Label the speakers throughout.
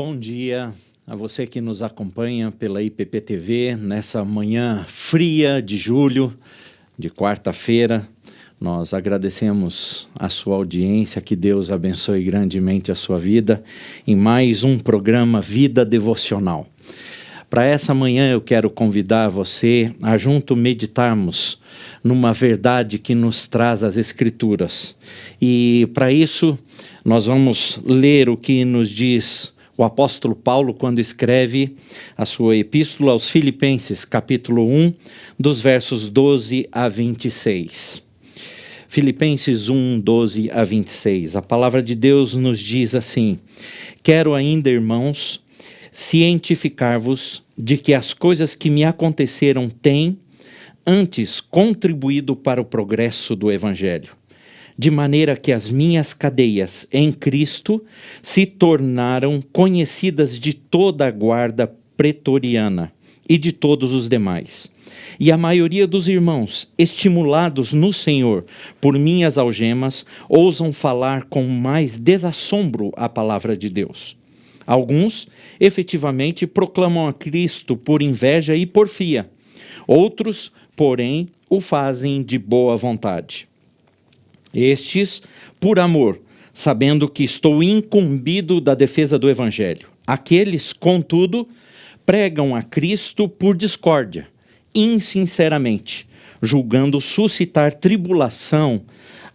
Speaker 1: Bom dia a você que nos acompanha pela IPP-TV nessa manhã fria de julho, de quarta-feira. Nós agradecemos a sua audiência, que Deus abençoe grandemente a sua vida em mais um programa Vida Devocional. Para essa manhã eu quero convidar você a junto meditarmos numa verdade que nos traz as Escrituras. E para isso nós vamos ler o que nos diz o apóstolo Paulo quando escreve a sua epístola aos Filipenses, capítulo 1, dos versos 12 a 26. Filipenses 1, 12 a 26. A palavra de Deus nos diz assim: quero ainda, irmãos, cientificar-vos de que as coisas que me aconteceram têm, antes, contribuído para o progresso do Evangelho, de maneira que as minhas cadeias em Cristo se tornaram conhecidas de toda a guarda pretoriana e de todos os demais. E a maioria dos irmãos, estimulados no Senhor por minhas algemas, ousam falar com mais desassombro a palavra de Deus. Alguns, efetivamente, proclamam a Cristo por inveja e porfia. Outros, porém, o fazem de boa vontade. Estes, por amor, sabendo que estou incumbido da defesa do Evangelho. Aqueles, contudo, pregam a Cristo por discórdia, insinceramente, julgando suscitar tribulação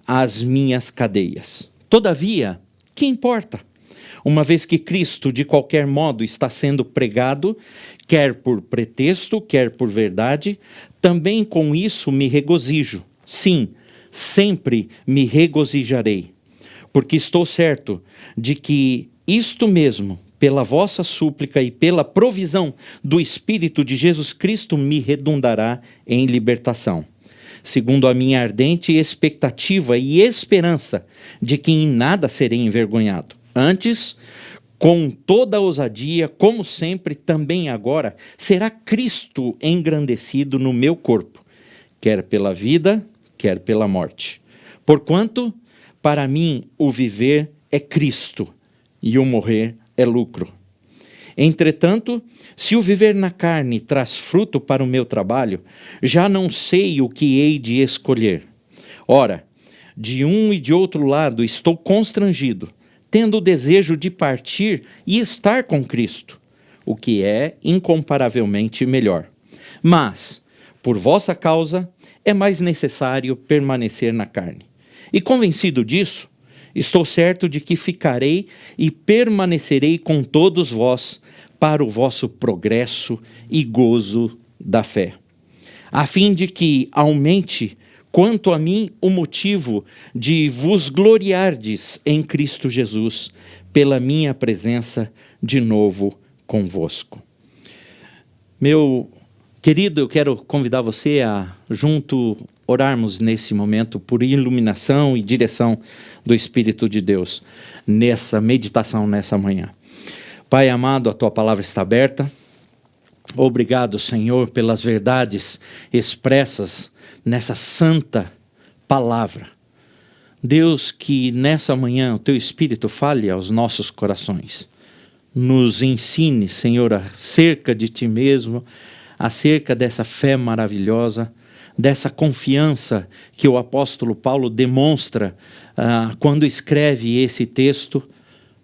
Speaker 1: às minhas cadeias. Todavia, que importa? Uma vez que Cristo, de qualquer modo, está sendo pregado, quer por pretexto, quer por verdade, também com isso me regozijo. Sim, sempre me regozijarei, porque estou certo de que isto mesmo, pela vossa súplica e pela provisão do Espírito de Jesus Cristo, me redundará em libertação, segundo a minha ardente expectativa e esperança de que em nada serei envergonhado. Antes, com toda a ousadia, como sempre, também agora, será Cristo engrandecido no meu corpo, quer pela vida, quer pela morte. Porquanto, para mim, o viver é Cristo e o morrer é lucro. Entretanto, se o viver na carne traz fruto para o meu trabalho, já não sei o que hei de escolher. Ora, de um e de outro lado estou constrangido, tendo o desejo de partir e estar com Cristo, o que é incomparavelmente melhor. Mas, por vossa causa, é mais necessário permanecer na carne. E convencido disso, estou certo de que ficarei e permanecerei com todos vós para o vosso progresso e gozo da fé, a fim de que aumente, quanto a mim, o motivo de vos gloriardes em Cristo Jesus, pela minha presença de novo convosco. Meu querido, eu quero convidar você a, junto, orarmos nesse momento por iluminação e direção do Espírito de Deus, nessa meditação, nessa manhã. Pai amado, a Tua palavra está aberta. Obrigado, Senhor, pelas verdades expressas nessa santa palavra. Deus, que nessa manhã o Teu Espírito fale aos nossos corações. Nos ensine, Senhor, acerca de Ti mesmo, acerca dessa fé maravilhosa, dessa confiança que o apóstolo Paulo demonstra quando escreve esse texto.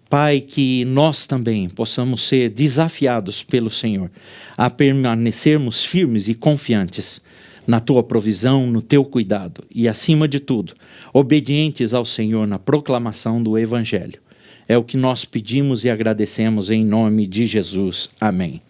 Speaker 1: Pai, que nós também possamos ser desafiados pelo Senhor a permanecermos firmes e confiantes na Tua provisão, no Teu cuidado e, acima de tudo, obedientes ao Senhor na proclamação do Evangelho. É o que nós pedimos e agradecemos em nome de Jesus. Amém.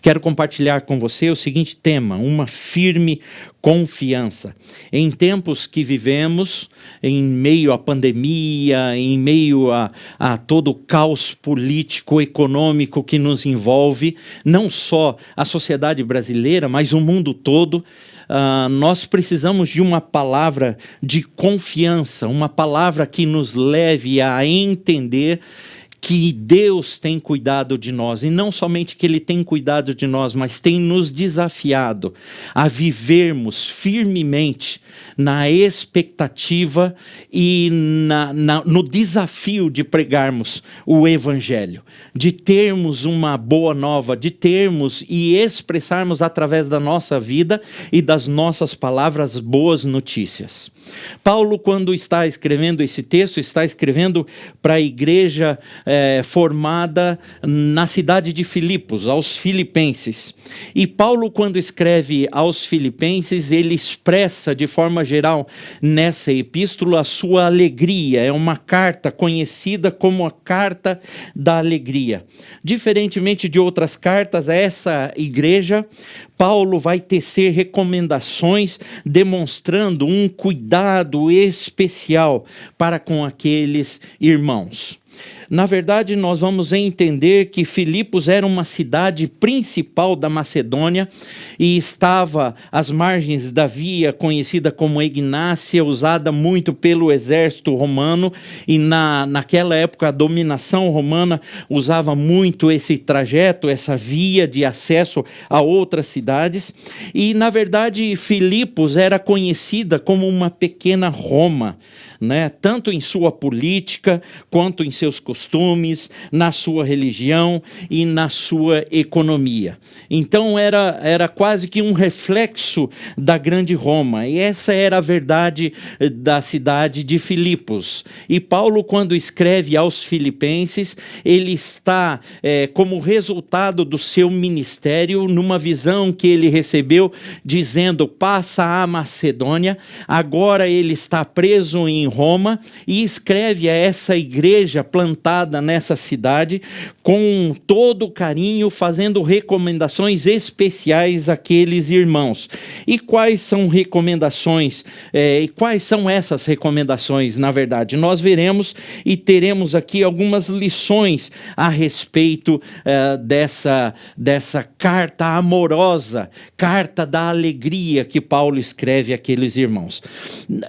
Speaker 1: Quero compartilhar com você o seguinte tema: uma firme confiança. Em tempos que vivemos, em meio à pandemia, em meio a todo o caos político, econômico que nos envolve, não só a sociedade brasileira, mas o mundo todo, nós precisamos de uma palavra de confiança, uma palavra que nos leve a entender que Deus tem cuidado de nós, e não somente que Ele tem cuidado de nós, mas tem nos desafiado a vivermos firmemente na expectativa e no desafio de pregarmos o Evangelho, de termos uma boa nova, de termos e expressarmos através da nossa vida e das nossas palavras boas notícias. Paulo, quando está escrevendo esse texto, está escrevendo para a igreja formada na cidade de Filipos, aos filipenses. E Paulo, quando escreve aos filipenses, ele expressa de forma geral nessa epístola a sua alegria. É uma carta conhecida como a carta da alegria. Diferentemente de outras cartas a essa igreja, Paulo vai tecer recomendações demonstrando um cuidado especial para com aqueles irmãos. Na verdade, nós vamos entender que Filipos era uma cidade principal da Macedônia e estava às margens da via conhecida como Egnácia, usada muito pelo exército romano, e naquela época a dominação romana usava muito esse trajeto, essa via de acesso a outras cidades. E, na verdade, Filipos era conhecida como uma pequena Roma, né? Tanto em sua política, quanto em seus costumes, na sua religião e na sua economia. Então era quase que um reflexo da grande Roma, e essa era a verdade da cidade de Filipos. E Paulo, quando escreve aos filipenses, ele está como resultado do seu ministério, numa visão que ele recebeu, dizendo: passa a Macedônia. Agora ele está preso em Roma, e escreve a essa igreja plantada nessa cidade com todo carinho, fazendo recomendações especiais àqueles irmãos. E quais são recomendações? E quais são essas recomendações, na verdade? Nós veremos e teremos aqui algumas lições a respeito dessa carta amorosa, carta da alegria que Paulo escreve àqueles irmãos.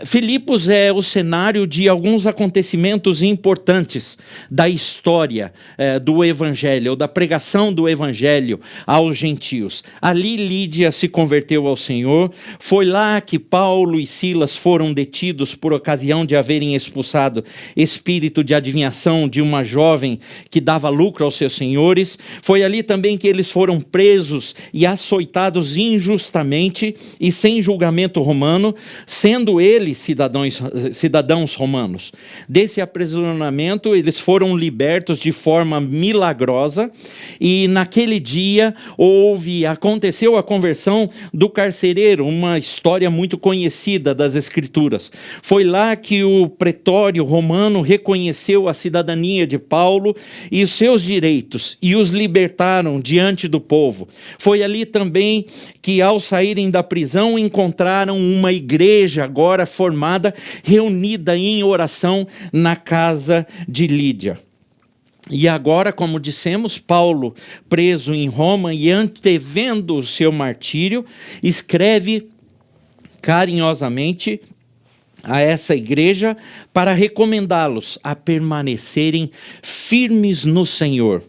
Speaker 1: Filipos é o cenário de alguns acontecimentos importantes da história do Evangelho, ou da pregação do Evangelho aos gentios. Ali Lídia se converteu ao Senhor, foi lá que Paulo e Silas foram detidos por ocasião de haverem expulsado espírito de adivinhação de uma jovem que dava lucro aos seus senhores. Foi ali também que eles foram presos e açoitados injustamente e sem julgamento romano, sendo eles cidadãos romanos. Desse aprisionamento, eles foram libertos de forma milagrosa, e naquele dia aconteceu a conversão do carcereiro, uma história muito conhecida das Escrituras. Foi lá que o pretório romano reconheceu a cidadania de Paulo e os seus direitos, e os libertaram diante do povo. Foi ali também que, ao saírem da prisão, encontraram uma igreja agora formada, reunida em oração na casa de Lídia. E agora, como dissemos, Paulo, preso em Roma e antevendo o seu martírio, escreve carinhosamente a essa igreja para recomendá-los a permanecerem firmes no Senhor,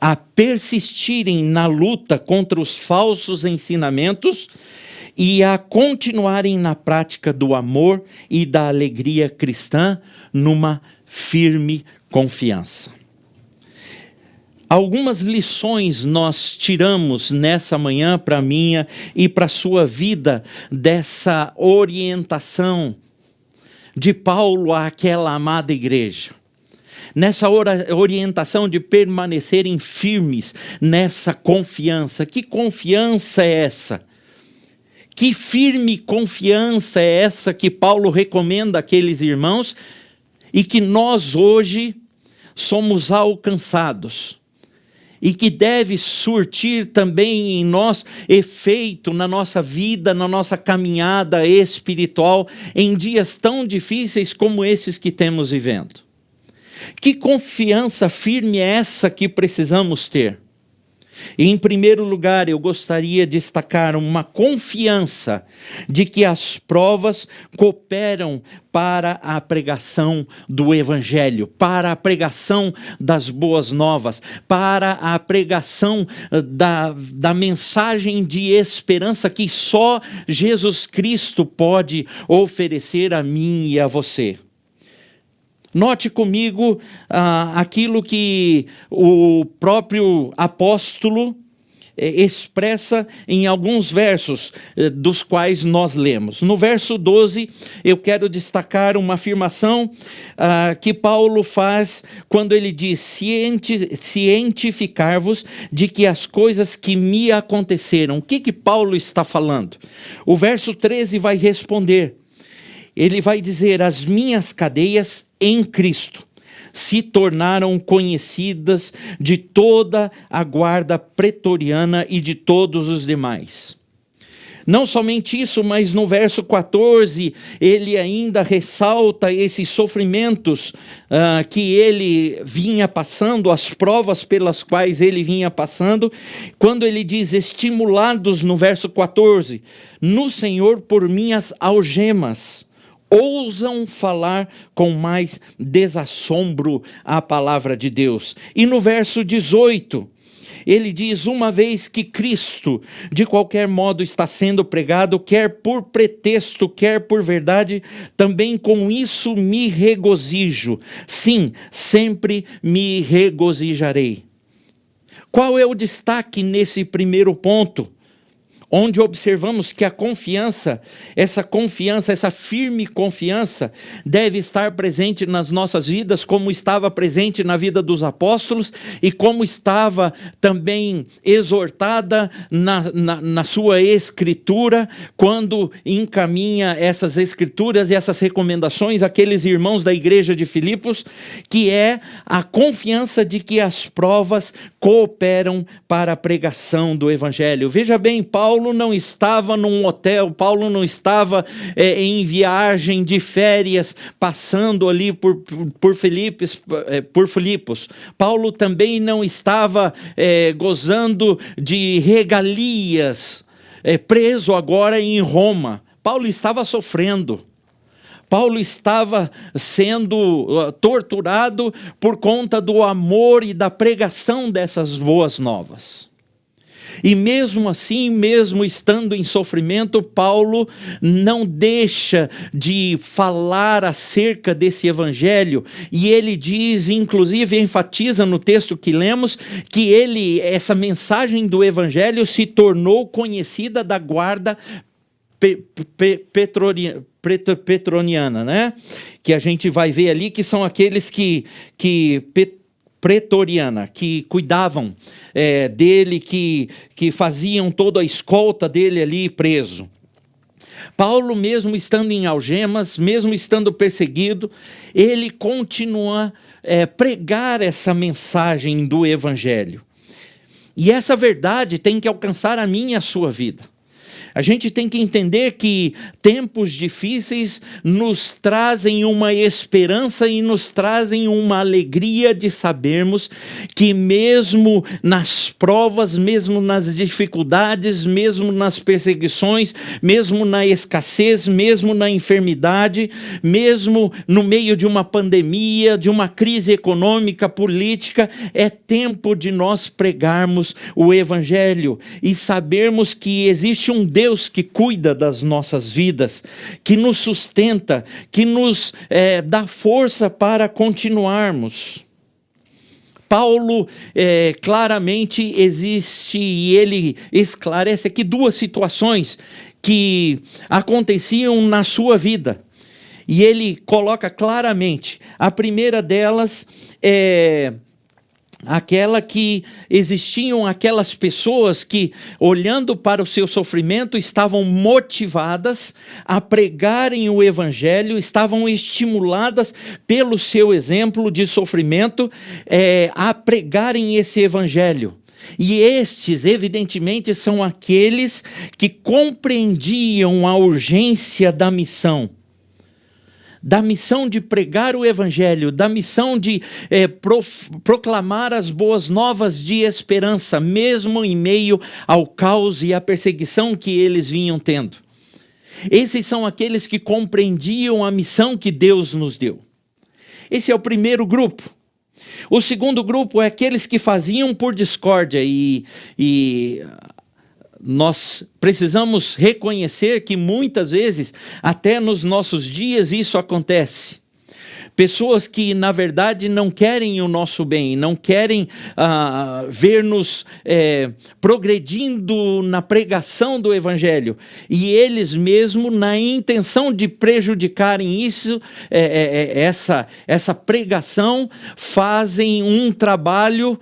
Speaker 1: a persistirem na luta contra os falsos ensinamentos e a continuarem na prática do amor e da alegria cristã numa firme confiança. Algumas lições nós tiramos nessa manhã para a minha e para a sua vida dessa orientação de Paulo àquela amada igreja. Nessa orientação de permanecerem firmes nessa confiança. Que confiança é essa? Que firme confiança é essa que Paulo recomenda àqueles irmãos e que nós hoje somos alcançados e que deve surtir também em nós efeito na nossa vida, na nossa caminhada espiritual em dias tão difíceis como esses que temos vivendo. Que confiança firme é essa que precisamos ter? E, em primeiro lugar, eu gostaria de destacar uma confiança de que as provas cooperam para a pregação do Evangelho, para a pregação das boas novas, para a pregação da mensagem de esperança que só Jesus Cristo pode oferecer a mim e a você. Note comigo aquilo que o próprio apóstolo expressa em alguns versos dos quais nós lemos. No verso 12, eu quero destacar uma afirmação que Paulo faz quando ele diz: cientificar-vos de que as coisas que me aconteceram. O que Paulo está falando? O verso 13 vai responder. Ele vai dizer: as minhas cadeias em Cristo se tornaram conhecidas de toda a guarda pretoriana e de todos os demais. Não somente isso, mas no verso 14, ele ainda ressalta esses sofrimentos que ele vinha passando, as provas pelas quais ele vinha passando, quando ele diz: estimulados, no verso 14, no Senhor por minhas algemas, ousam falar com mais desassombro a palavra de Deus. E no verso 18, ele diz: uma vez que Cristo, de qualquer modo, está sendo pregado, quer por pretexto, quer por verdade, também com isso me regozijo. Sim, sempre me regozijarei. Qual é o destaque nesse primeiro ponto? Onde observamos que a confiança, essa firme confiança, deve estar presente nas nossas vidas, como estava presente na vida dos apóstolos e como estava também exortada na sua escritura, quando encaminha essas escrituras e essas recomendações àqueles irmãos da igreja de Filipos, que é a confiança de que as provas cooperam para a pregação do Evangelho. Veja bem, Paulo não estava num hotel, Paulo não estava em viagem de férias, passando ali por Filipos. Paulo também não estava gozando de regalias, preso agora em Roma. Paulo estava sofrendo. Paulo estava sendo torturado por conta do amor e da pregação dessas boas novas. E mesmo assim, mesmo estando em sofrimento, Paulo não deixa de falar acerca desse evangelho, e ele diz, inclusive enfatiza no texto que lemos, que essa mensagem do evangelho se tornou conhecida da guarda pretoriana, né? Que a gente vai ver ali, que são aqueles pretoriana, que cuidavam dele, que faziam toda a escolta dele ali preso. Paulo, mesmo estando em algemas, mesmo estando perseguido, ele continua a pregar essa mensagem do evangelho. E essa verdade tem que alcançar a minha e a sua vida. A gente tem que entender que tempos difíceis nos trazem uma esperança e nos trazem uma alegria de sabermos que mesmo nas provas, mesmo nas dificuldades, mesmo nas perseguições, mesmo na escassez, mesmo na enfermidade, mesmo no meio de uma pandemia, de uma crise econômica, política, é tempo de nós pregarmos o evangelho e sabermos que existe um Deus que cuida das nossas vidas, que nos sustenta, que nos dá força para continuarmos. Paulo claramente existe, e ele esclarece aqui duas situações que aconteciam na sua vida. E ele coloca claramente, a primeira delas é aquela que existiam aquelas pessoas que, olhando para o seu sofrimento, estavam motivadas a pregarem o evangelho, estavam estimuladas pelo seu exemplo de sofrimento a pregarem esse evangelho. E estes, evidentemente, são aqueles que compreendiam a urgência da missão, da missão de pregar o evangelho, da missão de proclamar as boas novas de esperança, mesmo em meio ao caos e à perseguição que eles vinham tendo. Esses são aqueles que compreendiam a missão que Deus nos deu. Esse é o primeiro grupo. O segundo grupo é aqueles que faziam por discórdia e nós precisamos reconhecer que muitas vezes, até nos nossos dias, isso acontece. Pessoas que, na verdade, não querem o nosso bem, não querem ver-nos progredindo na pregação do Evangelho. E eles mesmo, na intenção de prejudicarem isso, essa pregação, fazem um trabalho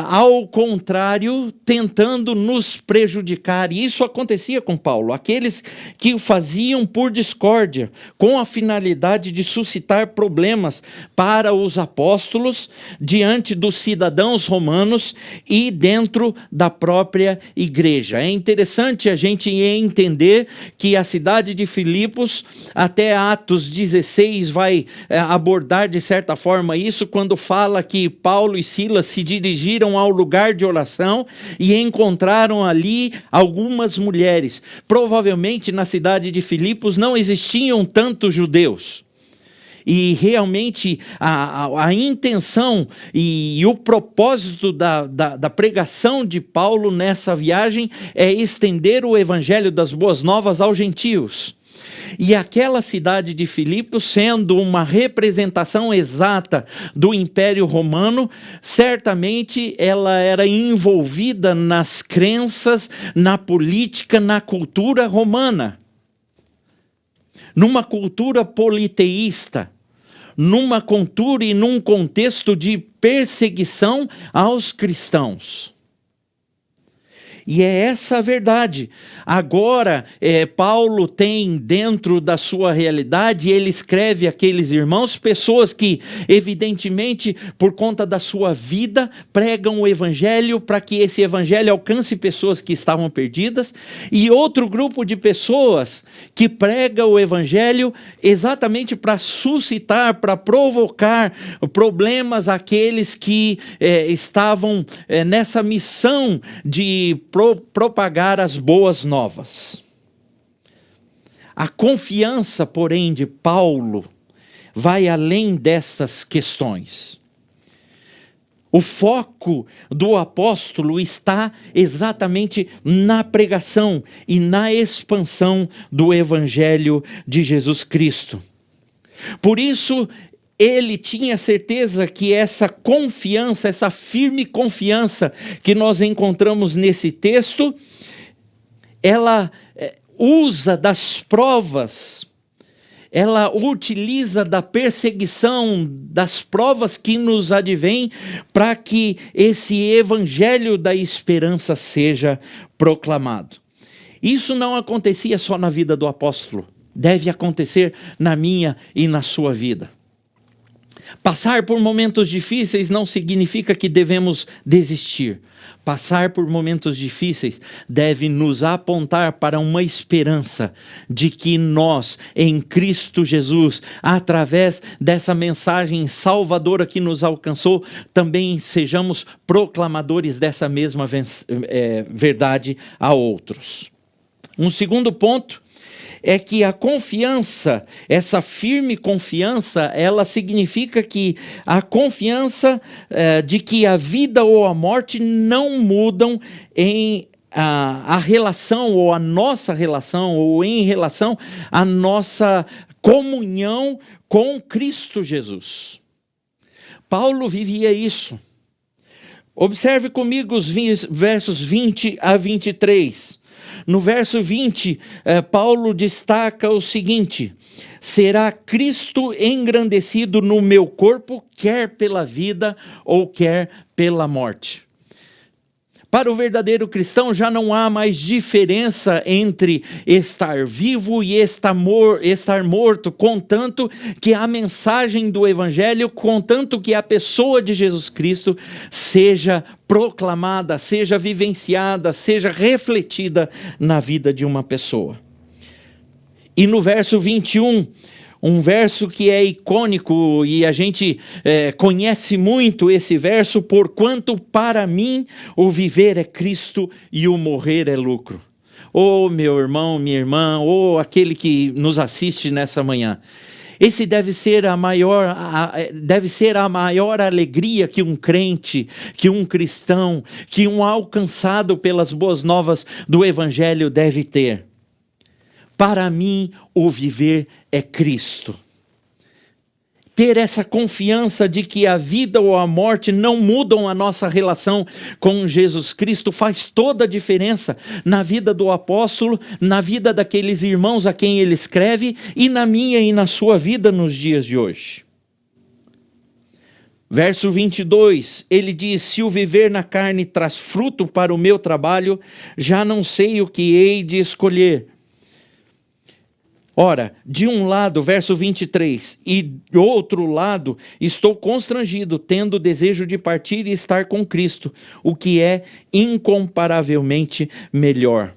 Speaker 1: ao contrário, tentando nos prejudicar. E isso acontecia com Paulo. Aqueles que o faziam por discórdia, com a finalidade de suscitar problemas para os apóstolos diante dos cidadãos romanos e dentro da própria igreja. É interessante a gente entender que a cidade de Filipos, até Atos 16, vai abordar de certa forma isso, quando fala que Paulo e Silas se dirigiram ao lugar de oração e encontraram ali algumas mulheres. Provavelmente na cidade de Filipos não existiam tantos judeus. E realmente a intenção e o propósito da pregação de Paulo nessa viagem é estender o evangelho das boas novas aos gentios. E aquela cidade de Filipos, sendo uma representação exata do Império Romano, certamente ela era envolvida nas crenças, na política, na cultura romana. Numa cultura politeísta, numa cultura e num contexto de perseguição aos cristãos. E é essa a verdade. Agora, Paulo tem dentro da sua realidade, ele escreve àqueles irmãos, pessoas que, evidentemente, por conta da sua vida, pregam o evangelho para que esse evangelho alcance pessoas que estavam perdidas, e outro grupo de pessoas que prega o evangelho exatamente para suscitar, para provocar problemas àqueles que estavam nessa missão de propagar as boas novas. A confiança, porém, de Paulo vai além destas questões. O foco do apóstolo está exatamente na pregação e na expansão do Evangelho de Jesus Cristo. Por isso, ele tinha certeza que essa confiança, essa firme confiança que nós encontramos nesse texto, ela usa das provas, ela utiliza da perseguição, das provas que nos advêm, para que esse evangelho da esperança seja proclamado. Isso não acontecia só na vida do apóstolo, deve acontecer na minha e na sua vida. Passar por momentos difíceis não significa que devemos desistir. Passar por momentos difíceis deve nos apontar para uma esperança de que nós, em Cristo Jesus, através dessa mensagem salvadora que nos alcançou, também sejamos proclamadores dessa mesma verdade a outros. Um segundo ponto é que a confiança, essa firme confiança, ela significa que a confiança de que a vida ou a morte não mudam em a relação ou a nossa relação ou em relação à nossa comunhão com Cristo Jesus. Paulo vivia isso. Observe comigo os versos 20 a 23. No verso 20, Paulo destaca o seguinte: será Cristo engrandecido no meu corpo, quer pela vida ou quer pela morte. Para o verdadeiro cristão já não há mais diferença entre estar vivo e estar morto, contanto que a mensagem do Evangelho, contanto que a pessoa de Jesus Cristo seja proclamada, seja vivenciada, seja refletida na vida de uma pessoa. E no verso 21, Um verso que é icônico e a gente conhece muito esse verso: porquanto para mim o viver é Cristo e o morrer é lucro. Ô meu irmão, minha irmã, ou aquele que nos assiste nessa manhã, esse deve ser a maior alegria que um crente, que um cristão, que um alcançado pelas boas novas do Evangelho deve ter. Para mim, o viver é Cristo. Ter essa confiança de que a vida ou a morte não mudam a nossa relação com Jesus Cristo faz toda a diferença na vida do apóstolo, na vida daqueles irmãos a quem ele escreve e na minha e na sua vida nos dias de hoje. Verso 22, ele diz: se o viver na carne traz fruto para o meu trabalho, já não sei o que hei de escolher. Ora, de um lado, verso 23, e do outro lado, estou constrangido, tendo o desejo de partir e estar com Cristo, o que é incomparavelmente melhor.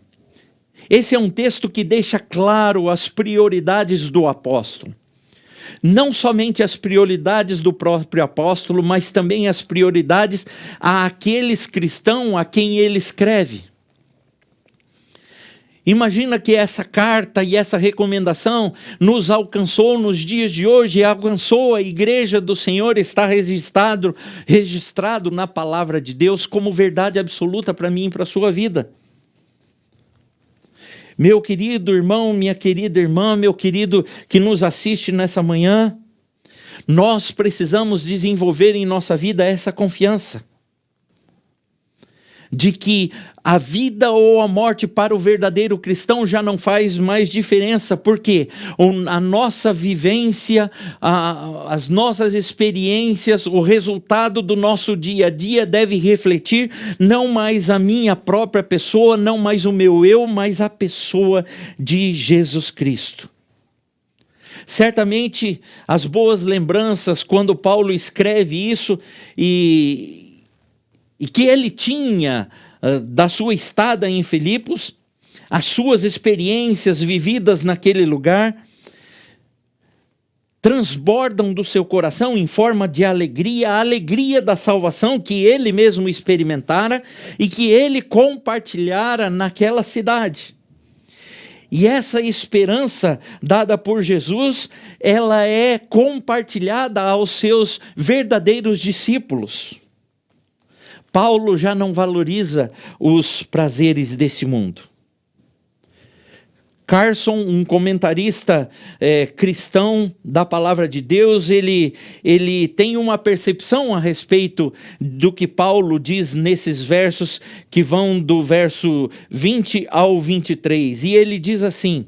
Speaker 1: Esse é um texto que deixa claro as prioridades do apóstolo. Não somente as prioridades do próprio apóstolo, mas também as prioridades àqueles cristãos a quem ele escreve. Imagina que essa carta e essa recomendação nos alcançou nos dias de hoje, alcançou a igreja do Senhor, está registrado na palavra de Deus como verdade absoluta para mim e para a sua vida. Meu querido irmão, minha querida irmã, meu querido que nos assiste nessa manhã, nós precisamos desenvolver em nossa vida essa confiança de que a vida ou a morte para o verdadeiro cristão já não faz mais diferença, porque a nossa vivência, as nossas experiências, o resultado do nosso dia a dia deve refletir não mais a minha própria pessoa, não mais o meu eu, mas a pessoa de Jesus Cristo. Certamente as boas lembranças quando Paulo escreve isso e que ele tinha da sua estada em Filipos, as suas experiências vividas naquele lugar, transbordam do seu coração em forma de alegria, a alegria da salvação que ele mesmo experimentara e que ele compartilhara naquela cidade. E essa esperança dada por Jesus, ela é compartilhada aos seus verdadeiros discípulos. Paulo já não valoriza os prazeres desse mundo. Carson, um comentarista cristão da palavra de Deus, ele tem uma percepção a respeito do que Paulo diz nesses versos que vão do verso 20 ao 23. E ele diz assim: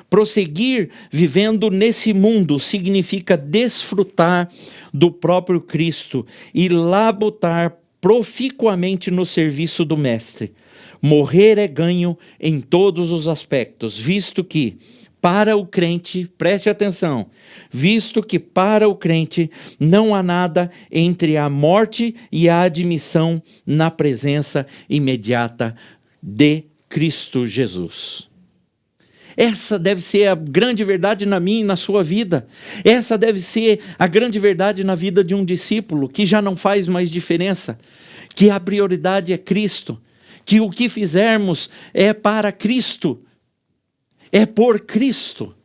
Speaker 1: prosseguir vivendo nesse mundo significa desfrutar do próprio Cristo e labutar proficuamente no serviço do Mestre. Morrer é ganho em todos os aspectos, visto que para o crente, preste atenção, visto que para o crente não há nada entre a morte e a admissão na presença imediata de Cristo Jesus. Essa deve ser a grande verdade na minha e na sua vida. Essa deve ser a grande verdade na vida de um discípulo, que já não faz mais diferença, que a prioridade é Cristo, que o que fizermos é para Cristo, é por Cristo.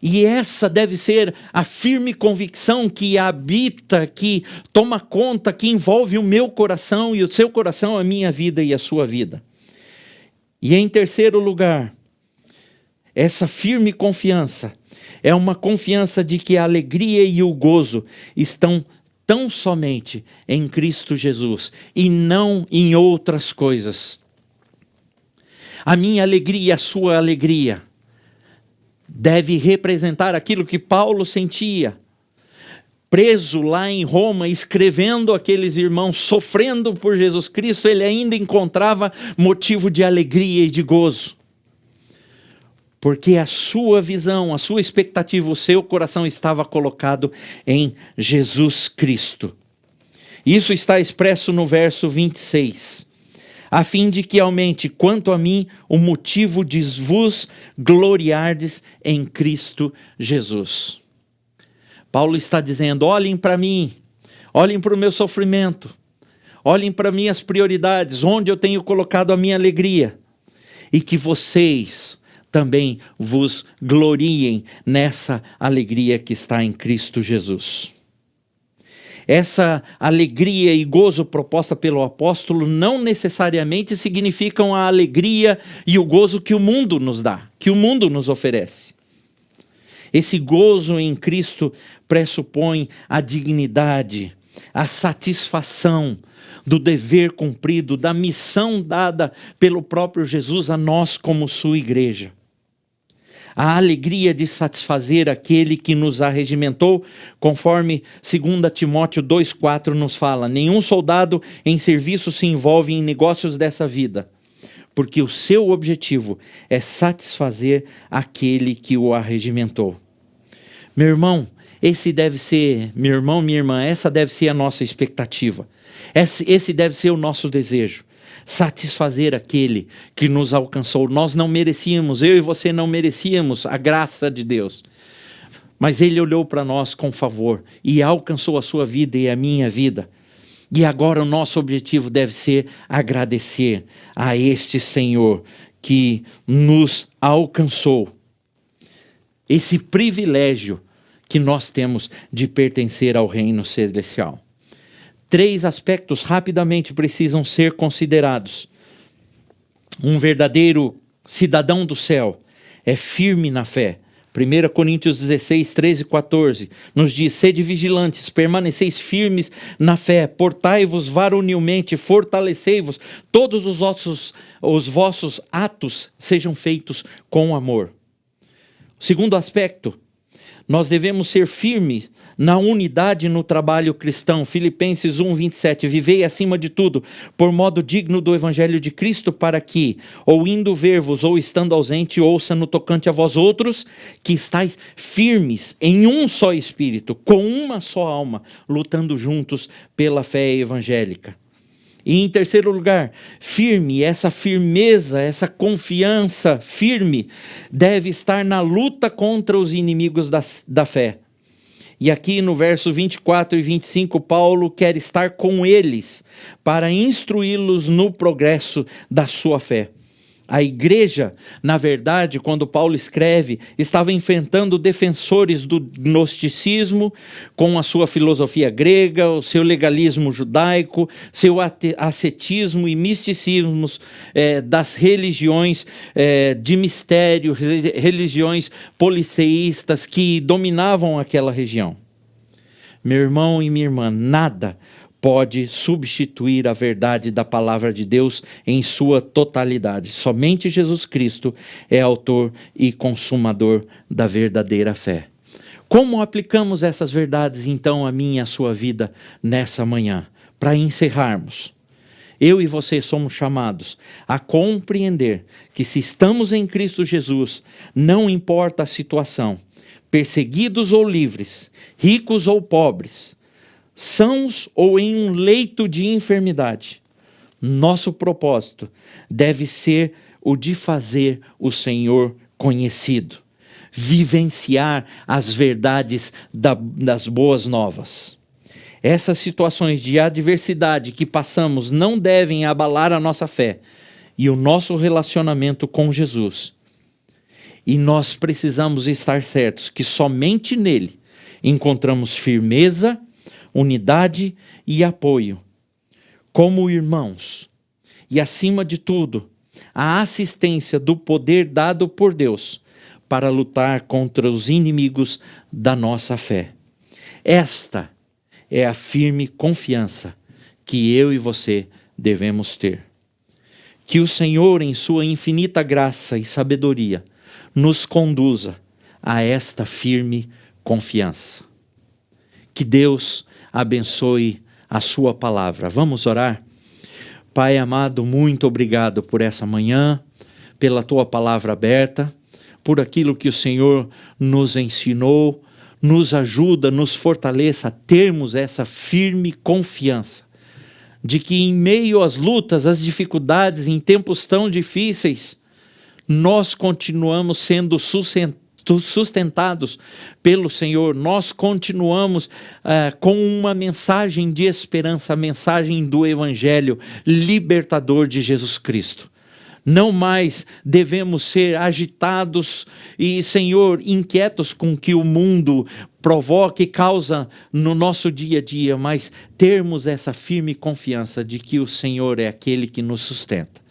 Speaker 1: E essa deve ser a firme convicção que habita, que toma conta, que envolve o meu coração e o seu coração, a minha vida e a sua vida. E em terceiro lugar, essa firme confiança é uma confiança de que a alegria e o gozo estão tão somente em Cristo Jesus e não em outras coisas. A minha alegria e a sua alegria deve representar aquilo que Paulo sentia, preso lá em Roma, escrevendo aqueles irmãos, sofrendo por Jesus Cristo, ele ainda encontrava motivo de alegria e de gozo. Porque a sua visão, a sua expectativa, o seu coração estava colocado em Jesus Cristo. Isso está expresso no verso 26. a fim de que aumente, quanto a mim, o motivo de vos gloriardes em Cristo Jesus. Paulo está dizendo: olhem para mim, olhem para o meu sofrimento, olhem para minhas prioridades, onde eu tenho colocado a minha alegria, e que vocês também vos gloriem nessa alegria que está em Cristo Jesus. Essa alegria e gozo proposta pelo apóstolo não necessariamente significam a alegria e o gozo que o mundo nos dá, que o mundo nos oferece. Esse gozo em Cristo pressupõe a dignidade, a satisfação do dever cumprido, da missão dada pelo próprio Jesus a nós como sua igreja. A alegria de satisfazer aquele que nos arregimentou, conforme 2 Timóteo 2,4 nos fala: nenhum soldado em serviço se envolve em negócios dessa vida, porque o seu objetivo é satisfazer aquele que o arregimentou. Meu irmão, meu irmão, minha irmã, essa deve ser a nossa expectativa. Esse deve ser o nosso desejo. Satisfazer aquele que nos alcançou. Nós não merecíamos, eu e você não merecíamos a graça de Deus, mas Ele olhou para nós com favor e alcançou a sua vida e a minha vida. E agora o nosso objetivo deve ser agradecer a este Senhor que nos alcançou. Esse privilégio que nós temos de pertencer ao reino celestial. 3 aspectos rapidamente precisam ser considerados. Um verdadeiro cidadão do céu é firme na fé. 1 Coríntios 16, 13 e 14 nos diz: sede vigilantes, permaneceis firmes na fé, portai-vos varonilmente, fortalecei-vos, todos os vossos atos sejam feitos com amor. O segundo aspecto, nós devemos ser firmes na unidade no trabalho cristão. Filipenses 1, 27. Vivei acima de tudo, por modo digno do evangelho de Cristo, para que, ou indo ver-vos, ou estando ausente, ouça no tocante a vós outros, que estáis firmes em um só espírito, com uma só alma, lutando juntos pela fé evangélica. E em terceiro lugar, firme, essa firmeza, essa confiança firme deve estar na luta contra os inimigos da fé. E aqui no verso 24 e 25, Paulo quer estar com eles para instruí-los no progresso da sua fé. A igreja, na verdade, quando Paulo escreve, estava enfrentando defensores do gnosticismo, com a sua filosofia grega, o seu legalismo judaico, seu ascetismo e misticismos das religiões de mistério, religiões politeístas que dominavam aquela região. Meu irmão e minha irmã, nada pode substituir a verdade da palavra de Deus em sua totalidade. Somente Jesus Cristo é autor e consumador da verdadeira fé. Como aplicamos essas verdades, então, a minha e a sua vida nessa manhã? Para encerrarmos, eu e você somos chamados a compreender que se estamos em Cristo Jesus, não importa a situação, perseguidos ou livres, ricos ou pobres, sãos ou em um leito de enfermidade, nosso propósito deve ser o de fazer o Senhor conhecido, vivenciar as verdades das boas novas. Essas situações de adversidade que passamos não devem abalar a nossa fé e o nosso relacionamento com Jesus. E nós precisamos estar certos que somente nele encontramos firmeza, unidade e apoio, como irmãos, e acima de tudo, a assistência do poder dado por Deus para lutar contra os inimigos da nossa fé. Esta é a firme confiança que eu e você devemos ter. Que o Senhor, em sua infinita graça e sabedoria, nos conduza a esta firme confiança. Que Deus abençoe a sua palavra. Vamos orar? Pai amado, muito obrigado por essa manhã, pela tua palavra aberta, por aquilo que o Senhor nos ensinou, nos ajuda, nos fortaleça a termos essa firme confiança de que em meio às lutas, às dificuldades, em tempos tão difíceis, nós continuamos sendo sustentados pelo Senhor, nós continuamos com uma mensagem de esperança, a mensagem do Evangelho libertador de Jesus Cristo. Não mais devemos ser agitados e, Senhor, inquietos com o que o mundo provoca e causa no nosso dia a dia, mas termos essa firme confiança de que o Senhor é aquele que nos sustenta.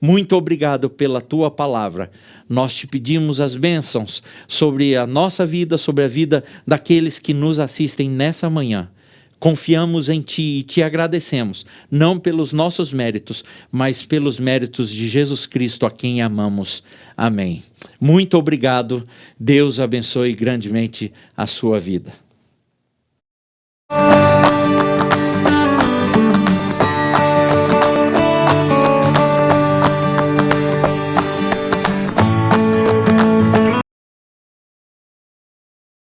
Speaker 1: Muito obrigado pela tua palavra. Nós te pedimos as bênçãos sobre a nossa vida, sobre a vida daqueles que nos assistem nessa manhã. Confiamos em Ti e Te agradecemos, não pelos nossos méritos, mas pelos méritos de Jesus Cristo, a quem amamos. Amém. Muito obrigado. Deus abençoe grandemente a sua vida.